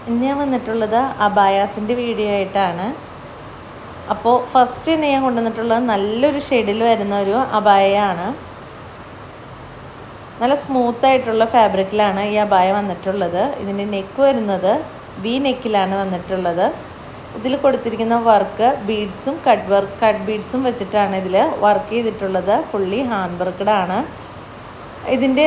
ഇന്ന് ഞാൻ വന്നിട്ടുള്ളത് അബായാസിൻ്റെ വീഡിയോ ആയിട്ടാണ്. അപ്പോൾ ഫസ്റ്റ് തന്നെ ഞാൻ കൊണ്ടുവന്നിട്ടുള്ളത് നല്ലൊരു ഷെയ്ഡിൽ വരുന്ന ഒരു അബായയാണ്. നല്ല സ്മൂത്തായിട്ടുള്ള ഫാബ്രിക്കിലാണ് ഈ അബായ വന്നിട്ടുള്ളത്. ഇതിൻ്റെ നെക്ക് വരുന്നത് വി നെക്കിലാണ് വന്നിട്ടുള്ളത്. ഇതിൽ കൊടുത്തിരിക്കുന്ന വർക്ക് ബീഡ്സും കട്ട് ബീഡ്സും വെച്ചിട്ടാണ് ഇതിൽ വർക്ക് ചെയ്തിട്ടുള്ളത്. ഫുള്ളി ഹാൻഡ് വർക്ക്ഡാണ്. ഇതിൻ്റെ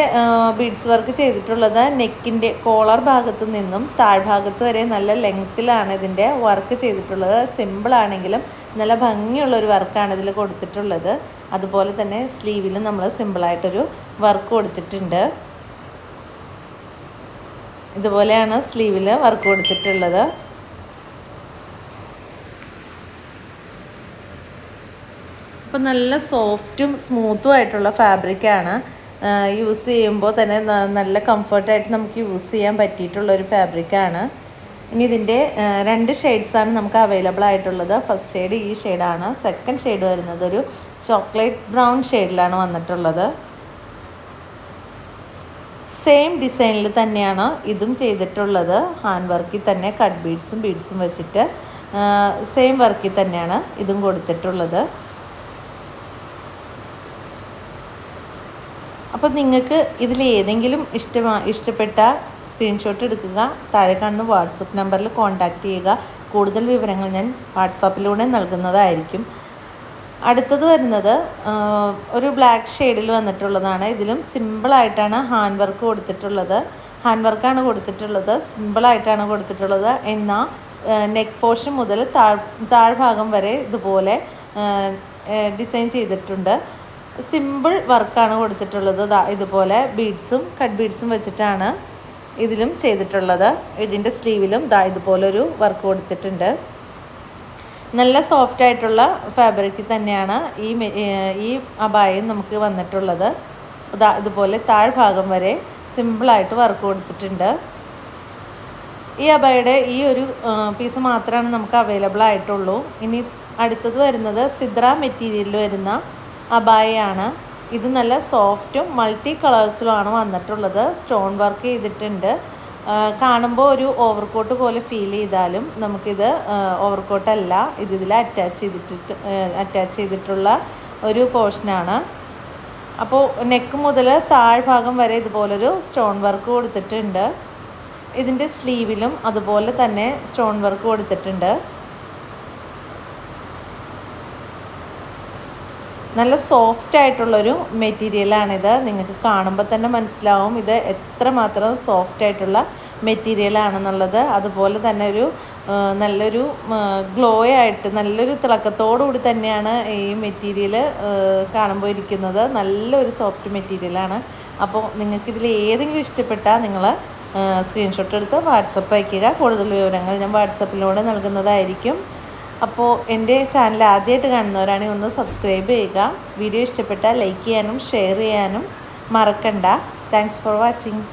ബീഡ്സ് വർക്ക് ചെയ്തിട്ടുള്ളത് നെക്കിൻ്റെ കോളർ ഭാഗത്തു നിന്നും താഴ്ഭാഗത്ത് വരെ നല്ല ലെങ്ത്തിലാണ് ഇതിൻ്റെ വർക്ക് ചെയ്തിട്ടുള്ളത്. സിമ്പിളാണെങ്കിലും നല്ല ഭംഗിയുള്ളൊരു വർക്കാണ് ഇതിൽ കൊടുത്തിട്ടുള്ളത്. അതുപോലെ തന്നെ സ്ലീവിലും നമ്മൾ സിമ്പിളായിട്ടൊരു വർക്ക് കൊടുത്തിട്ടുണ്ട്. ഇതുപോലെയാണ് സ്ലീവിൽ വർക്ക് കൊടുത്തിട്ടുള്ളത്. അപ്പോൾ നല്ല സോഫ്റ്റും സ്മൂത്തും ആയിട്ടുള്ള ഫാബ്രിക്കാണ്. യൂസ് ചെയ്യുമ്പോൾ തന്നെ നല്ല കംഫർട്ടായിട്ട് നമുക്ക് യൂസ് ചെയ്യാൻ പറ്റിയിട്ടുള്ളൊരു ഫാബ്രിക്കാണ്. ഇനി ഇതിൻ്റെ 2 ഷെയ്ഡ്സാണ് നമുക്ക് അവൈലബിൾ ആയിട്ടുള്ളത്. ഫസ്റ്റ് ഷെയ്ഡ് ഈ ഷെയ്ഡാണ്. സെക്കൻഡ് ഷെയ്ഡ് വരുന്നത് ഒരു ചോക്ലേറ്റ് ബ്രൗൺ ഷെയ്ഡിലാണ് വന്നിട്ടുള്ളത്. സെയിം ഡിസൈനിൽ തന്നെയാണ് ഇതും ചെയ്തിട്ടുള്ളത്. ഹാൻഡ് വർക്കിൽ തന്നെ കട്ട് ബീഡ്സും വെച്ചിട്ട് സെയിം വർക്കിൽ തന്നെയാണ് ഇതും കൊടുത്തിട്ടുള്ളത്. അപ്പോൾ നിങ്ങൾക്ക് ഇതിലേതെങ്കിലും ഇഷ്ടപ്പെട്ട സ്ക്രീൻഷോട്ട് എടുക്കുക. താഴെ കാണുന്ന വാട്സപ്പ് നമ്പറിൽ കോൺടാക്റ്റ് ചെയ്യുക. കൂടുതൽ വിവരങ്ങൾ ഞാൻ വാട്സാപ്പിലൂടെ നൽകുന്നതായിരിക്കും. അടുത്തത് വരുന്നത് ഒരു ബ്ലാക്ക് ഷെയ്ഡിൽ വന്നിട്ടുള്ളതാണ്. ഇതിലും സിമ്പിളായിട്ടാണ് ഹാൻഡ് വർക്ക് കൊടുത്തിട്ടുള്ളത്. ഹാൻഡ് വർക്കാണ് കൊടുത്തിട്ടുള്ളത്. സിമ്പിളായിട്ടാണ് കൊടുത്തിട്ടുള്ളത്. എന്നാൽ നെക്ക് പോർഷൻ മുതൽ താഴ്ഭാഗം വരെ ഇതുപോലെ ഡിസൈൻ ചെയ്തിട്ടുണ്ട്. സിമ്പിൾ വർക്കാണ് കൊടുത്തിട്ടുള്ളത്. ഇതുപോലെ കട്ട് ബീഡ്സും വെച്ചിട്ടാണ് ഇതിലും ചെയ്തിട്ടുള്ളത്. ഇതിൻ്റെ സ്ലീവിലും ഇതുപോലൊരു വർക്ക് കൊടുത്തിട്ടുണ്ട്. നല്ല സോഫ്റ്റ് ആയിട്ടുള്ള ഫാബ്രിക്കിൽ തന്നെയാണ് ഈ അബായയും നമുക്ക് വന്നിട്ടുള്ളത്. ഇതുപോലെ താഴ്ഭാഗം വരെ സിമ്പിളായിട്ട് വർക്ക് കൊടുത്തിട്ടുണ്ട്. ഈ അബായയുടെ ഈ ഒരു പീസ് മാത്രമാണ് നമുക്ക് അവൈലബിൾ ആയിട്ടുള്ളൂ. ഇനി അടുത്തത് വരുന്നത് സിദ്ര മെറ്റീരിയലിൽ വരുന്ന അബായയാണ്. ഇത് നല്ല സോഫ്റ്റും മൾട്ടി കളേഴ്സിലുമാണ് വന്നിട്ടുള്ളത്. സ്റ്റോൺ വർക്ക് ചെയ്തിട്ടുണ്ട്. കാണുമ്പോൾ ഒരു ഓവർകോട്ട് പോലെ ഫീൽ ചെയ്താലും നമുക്കിത് ഓവർകോട്ടല്ല. ഇതിൽ അറ്റാച്ച് ചെയ്തിട്ടുള്ള ഒരു പോർഷനാണ്. അപ്പോൾ നെക്ക് മുതൽ താഴ്ഭാഗം വരെ ഇതുപോലൊരു സ്റ്റോൺ വർക്ക് കൊടുത്തിട്ടുണ്ട്. ഇതിൻ്റെ സ്ലീവിലും അതുപോലെ തന്നെ സ്റ്റോൺ വർക്ക് കൊടുത്തിട്ടുണ്ട്. നല്ല സോഫ്റ്റ് ആയിട്ടുള്ളൊരു മെറ്റീരിയലാണിത്. നിങ്ങൾക്ക് കാണുമ്പോൾ തന്നെ മനസ്സിലാവും ഇത് എത്രമാത്രം സോഫ്റ്റ് ആയിട്ടുള്ള മെറ്റീരിയലാണെന്നുള്ളത്. അതുപോലെ തന്നെ നല്ലൊരു ഗ്ലോ ആയിട്ട് നല്ലൊരു തിളക്കത്തോടുകൂടി തന്നെയാണ് ഈ മെറ്റീരിയൽ കാണുമ്പോൾ ഇരിക്കുന്നത്. നല്ലൊരു സോഫ്റ്റ് മെറ്റീരിയലാണ്. അപ്പോൾ നിങ്ങൾക്കിതിൽ ഏതെങ്കിലും ഇഷ്ടപ്പെട്ടാൽ നിങ്ങൾ സ്ക്രീൻഷോട്ട് എടുത്ത് വാട്സപ്പ് അയയ്ക്കുക. കൂടുതൽ വിവരങ്ങൾ ഞാൻ വാട്സപ്പിലൂടെ നൽകുന്നതായിരിക്കും. അപ്പോൾ എൻ്റെ ചാനൽ ആദ്യമായിട്ട് കാണുന്നവരാണെങ്കിൽ ഒന്ന് സബ്സ്ക്രൈബ് ചെയ്യുക. വീഡിയോ ഇഷ്ടപ്പെട്ടാൽ ലൈക്ക് ചെയ്യാനും ഷെയർ ചെയ്യാനും മറക്കണ്ട. Thanks for watching.